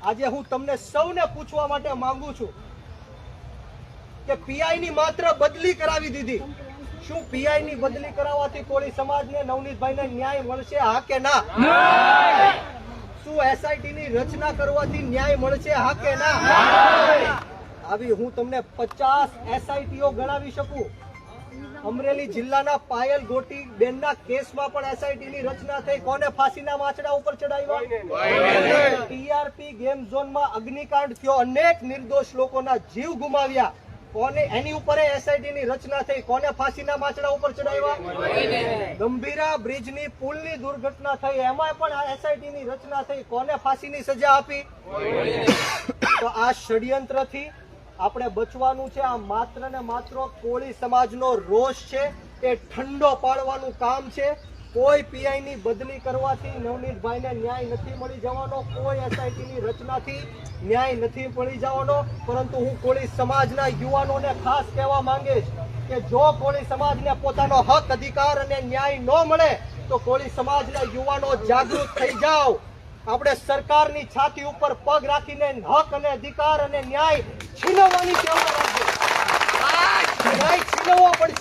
આજે હું તમને સૌને પૂછવા માટે માંગુ છું કે પીઆઈ ની માત્ર બદલી કરાવી દીધી, શું પીઆઈ ની બદલી કરાવવાથી કોળી સમાજને નવનીતભાઈને ન્યાય મળશે, હા કે ના? શું એસઆઈટી ની રચના કરવાથી ન્યાય મળશે, હા કે ના? આવી હું તમને 50 એસઆઈટીઓ ગણાવી શકું. અમરેલી જિલ્લાના પાયલ ગોટી બેનના કેસમાં પણ એસઆઈટી ની રચના થઈ. કોને ફાંસીના માછડા ઉપર ચડાવ્યા? ટીઆરપી ગેમ ઝોનમાં અગ્નિકાંડ થયો, અનેક નિર્દોષ લોકોના જીવ ગુમાવ્યા. કોને એની ઉપર એસઆઈટી ની રચના થઈ? કોને ફાંસીના માછડા ઉપર ચડાવ્યા? ગંભીરા બ્રિજની પુલની દુર્ઘટના થઈ, એમાં પણ એસઆઈટી ની રચના થઈ. કોને ફાંસીની સજા આપી? તો આ ષડયંત્રથી આપણે બચવાનું છે. આ માત્ર ને માત્ર કોળી સમાજનો રોષ છે, એ ઠંડો પાડવાનું કામ છે. કોઈ પીઆઈ ની બદલી કરવાથી નવનીતભાઈને ન્યાય નથી મળી જવાનો, કોઈ એસઆઈટી ની રચનાથી ન્યાય નથી મળી જવાનો. પરંતુ હું કોળી સમાજના યુવાનોને ખાસ કહેવા માંગીશ કે જો કોળી સમાજને પોતાનો હક, અધિકાર અને ન્યાય ન મળે તો કોળી સમાજના યુવાનો જાગૃત થઈ જાઓ. આપણે સરકારની છાતી ઉપર પગ રાખીને હક અને અધિકાર અને ન્યાય છીનવવાની સેવા રાખજો. ન્યાય છીનવવો પડશે.